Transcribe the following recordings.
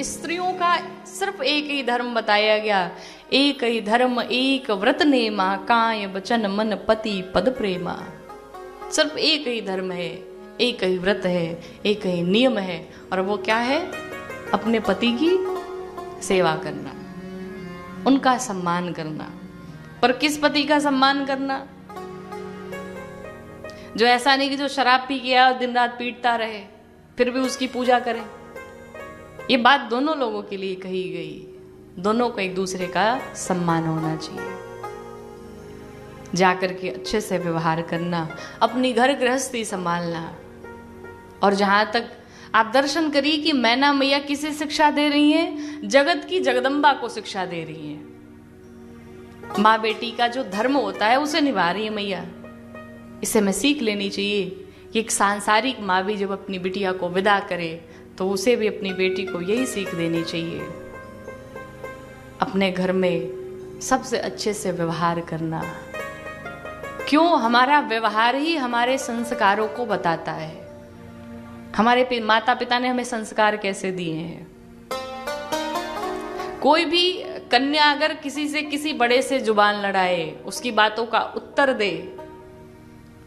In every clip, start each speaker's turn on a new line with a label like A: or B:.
A: स्त्रियों का सिर्फ एक ही धर्म बताया गया, एक ही धर्म एक व्रत नेमा, काय वचन मन पति पद प्रेमा। सिर्फ एक ही धर्म है, एक ही व्रत है, एक ही नियम है, और वो क्या है? अपने पति की सेवा करना, उनका सम्मान करना। पर किस पति का सम्मान करना? जो ऐसा नहीं कि जो शराब पी के आया और दिन रात पीटता रहे फिर भी उसकी पूजा करें। ये बात दोनों लोगों के लिए कही गई, दोनों को एक दूसरे का सम्मान होना चाहिए। जाकर के अच्छे से व्यवहार करना, अपनी घर गृहस्थी संभालना। और जहां तक आप दर्शन करिए कि मैना मैया किसे शिक्षा दे रही हैं? जगत की जगदम्बा को शिक्षा दे रही हैं। माँ बेटी का जो धर्म होता है उसे निभा रही है मैया। इसे हमें सीख लेनी चाहिए कि एक सांसारिक माँ भी जब अपनी बिटिया को विदा करे तो उसे भी अपनी बेटी को यही सीख देनी चाहिए, अपने घर में सबसे अच्छे से व्यवहार करना। क्यों? हमारा व्यवहार ही हमारे संस्कारों को बताता है। हमारे माता पिता ने हमें संस्कार कैसे दिए हैं। कोई भी कन्या अगर किसी से किसी बड़े से जुबान लड़ाए, उसकी बातों का उत्तर दे,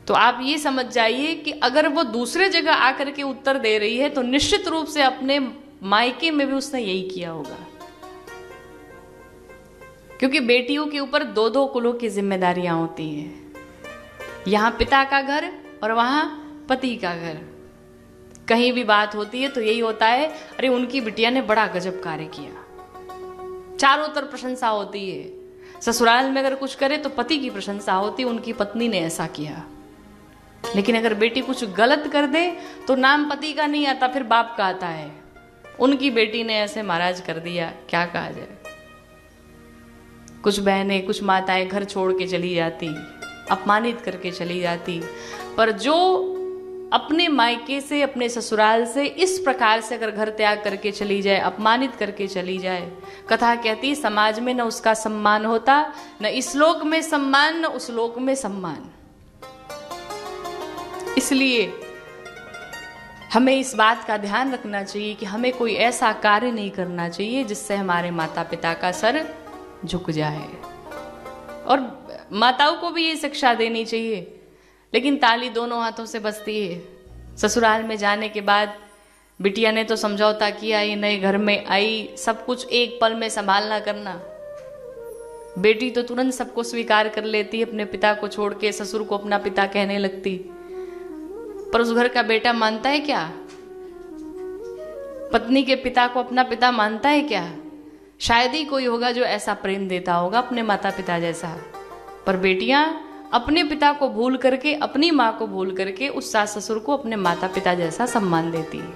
A: तो आप ये समझ जाइए कि अगर वो दूसरे जगह आकर के उत्तर दे रही है तो निश्चित रूप से अपने मायके में भी उसने यही किया होगा। क्योंकि बेटियों के ऊपर दो दो कुलों की जिम्मेदारियां होती हैं, यहां पिता का घर और वहां पति का घर। कहीं भी बात होती है तो यही होता है, अरे उनकी बिटिया ने बड़ा गजब कार्य किया, चारों तरफ प्रशंसा होती है। ससुराल में अगर कुछ करे तो पति की प्रशंसा होती, उनकी पत्नी ने ऐसा किया। लेकिन अगर बेटी कुछ गलत कर दे तो नाम पति का नहीं आता, फिर बाप का आता है, उनकी बेटी ने ऐसे महाराज कर दिया, क्या कहा जाए। कुछ बहनें, कुछ माताएं घर छोड़ के चली जाती, अपमानित करके चली जाती। पर जो अपने मायके से, अपने ससुराल से इस प्रकार से अगर घर त्याग करके चली जाए, अपमानित करके चली जाए, कथा कहती समाज में न उसका सम्मान होता, न इस लोक में सम्मान, न उस लोक में सम्मान। इसलिए हमें इस बात का ध्यान रखना चाहिए कि हमें कोई ऐसा कार्य नहीं करना चाहिए जिससे हमारे माता पिता का सर झुक जाए। और माताओं को भी ये शिक्षा देनी चाहिए, लेकिन ताली दोनों हाथों से बजती है। ससुराल में जाने के बाद बिटिया ने तो समझौता किया, ये नए घर में आई, सब कुछ एक पल में संभालना करना। बेटी तो तुरंत सबको स्वीकार कर लेती, अपने पिता को छोड़ के ससुर को अपना पिता कहने लगती। पर उस घर का बेटा मानता है क्या? पत्नी के पिता को अपना पिता मानता है क्या? शायद ही कोई होगा जो ऐसा प्रेम देता होगा अपने माता पिता जैसा। पर बेटियां अपने पिता को भूल करके, अपनी माँ को भूल करके उस सास ससुर को अपने माता पिता जैसा सम्मान देती है।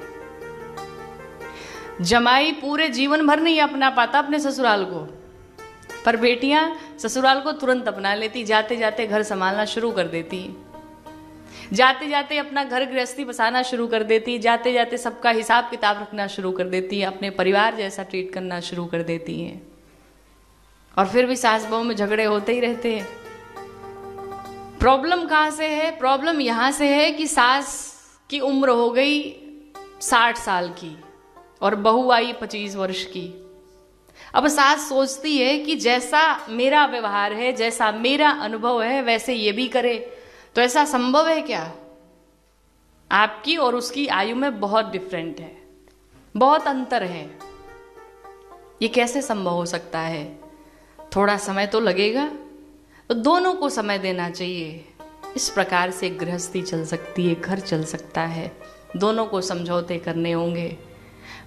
A: जमाई पूरे जीवन भर नहीं अपना पाता अपने ससुराल को, पर बेटियां ससुराल को तुरंत अपना लेती, जाते जाते घर संभालना शुरू कर देती, जाते जाते अपना घर गृहस्थी बसाना शुरू कर देती, जाते जाते सबका हिसाब किताब रखना शुरू कर देती है, अपने परिवार जैसा ट्रीट करना शुरू कर देती हैं। और फिर भी सास बहू में झगड़े होते ही रहते हैं। प्रॉब्लम कहाँ से है? प्रॉब्लम यहाँ से है कि सास की उम्र हो गई 60 साल की और बहू आई 25 वर्ष की। अब सास सोचती है कि जैसा मेरा व्यवहार है, जैसा मेरा अनुभव है, वैसे ये भी करे। तो ऐसा संभव है क्या? आपकी और उसकी आयु में बहुत डिफरेंट है, बहुत अंतर है। ये कैसे संभव हो सकता है? थोड़ा समय तो लगेगा, तो दोनों को समय देना चाहिए। इस प्रकार से गृहस्थी चल सकती है, घर चल सकता है। दोनों को समझौते करने होंगे,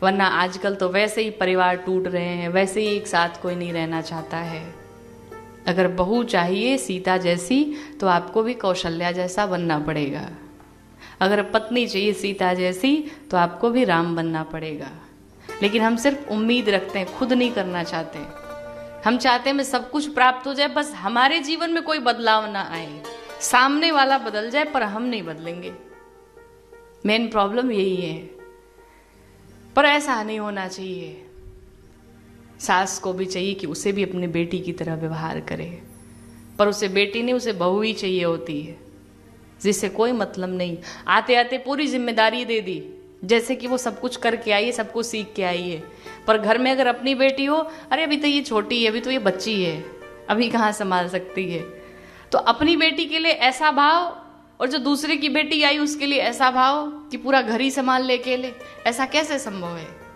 A: वरना आजकल तो वैसे ही परिवार टूट रहे हैं, वैसे ही एक साथ कोई नहीं रहना चाहता है। अगर बहू चाहिए सीता जैसी तो आपको भी कौशल्या जैसा बनना पड़ेगा। अगर पत्नी चाहिए सीता जैसी तो आपको भी राम बनना पड़ेगा। लेकिन हम सिर्फ उम्मीद रखते हैं, खुद नहीं करना चाहते। हम चाहते हैं हमें सब कुछ प्राप्त हो जाए, बस हमारे जीवन में कोई बदलाव ना आए, सामने वाला बदल जाए पर हम नहीं बदलेंगे। मेन प्रॉब्लम यही है। पर ऐसा नहीं होना चाहिए। सास को भी चाहिए कि उसे भी अपनी बेटी की तरह व्यवहार करे, पर उसे बेटी नहीं, उसे बहू ही चाहिए होती है, जिससे कोई मतलब नहीं। आते आते पूरी जिम्मेदारी दे दी जैसे कि वो सब कुछ करके आई है, सब कुछ सीख के आई है। पर घर में अगर अपनी बेटी हो, अरे अभी तो ये छोटी है, अभी तो ये बच्ची है, अभी कहाँ संभाल सकती है। तो अपनी बेटी के लिए ऐसा भाव, और जो दूसरे की बेटी आई उसके लिए ऐसा भाव कि पूरा घर ही संभाल ले अकेले, ऐसा कैसे संभव है।